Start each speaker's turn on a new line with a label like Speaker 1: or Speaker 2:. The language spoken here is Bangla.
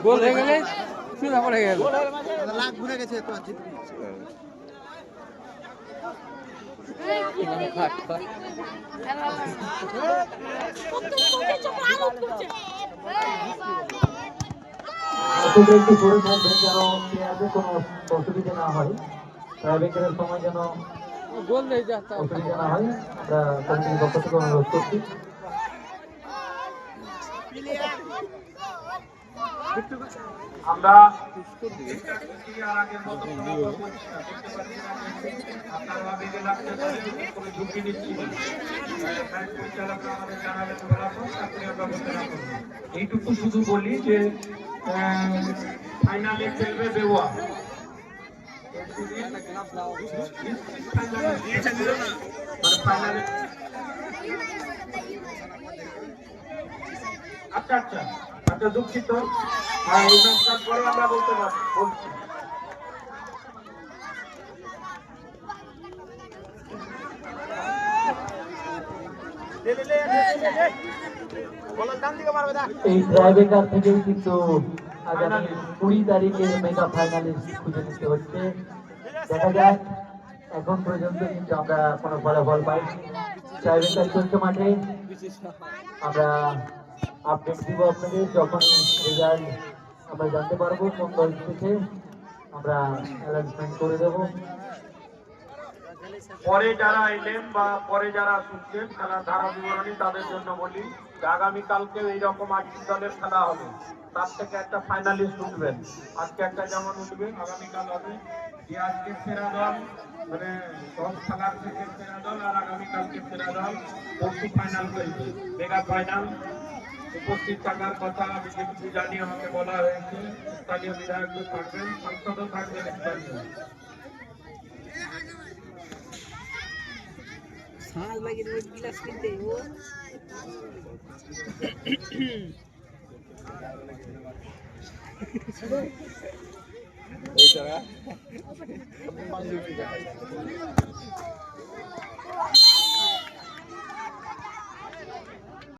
Speaker 1: গোল হয়ে গেলে শুধু পড়ে গেল,
Speaker 2: লাখ ঘুরে গেছে তো জিতবি।
Speaker 3: একটু করে থাকবেন যেন প্লেয়ারদের কোনো অসুবিধা না হয়, ট্রাইব্রেকারের সময় যেন অসুবিধা না হয়, আমরা কমিটির পক্ষ থেকে অনুরোধ করছি। আমরা এইটুকু শুধু বলি যে ফাইনালে খেলবে বেওয়া, আচ্ছা আচ্ছা আচ্ছা, দুঃখিত, আমরা বলতে বলছি। এই ট্রাইব্রেকার থেকেই কিন্তু আগামী 20 তারিখে মেগা ফাইনালিস্ট খুঁজে নিতে হচ্ছে। দেখা যাক, এখন পর্যন্ত কিন্তু আমরা কোনো ফলাফল পাইনি। ট্রাইব্রেকার চলছে মাঠে, আমরা আপডেট দিব আপনাদের যখনই রেজাল্ট আমরা জানতে পারবো কোন দল জিতেছে, আমরা অ্যানাউন্সমেন্ট করে দেবো। পরে যারা এলেন বা পরে যারা শুনছেন খেলার ধারা বিবরণী, তাদের জন্য বলি আগামীকালকে এইরকম 8 দলের খেলা হবে, তার থেকে একটা ফাইনালিস্ট উঠবেন। আজকে একটা যেমন উঠবে, আগামীকাল হবে। যে আজকে সেরা দল মানে 10 খেলার থেকে সেরা দল আর আগামীকালকে সেরা দল পরশু ফাইনাল খেলবে, মেগা ফাইনাল। উপস্থিত থাকার কথা আমি যেটুকু জানি আমাকে বলা হয়েছে, স্থানীয় বিধায়কদের থাকবেন, সাংসদও থাকবেন স্থানীয়।
Speaker 1: सांस लगे रोज गिलास किनते वो वो जगह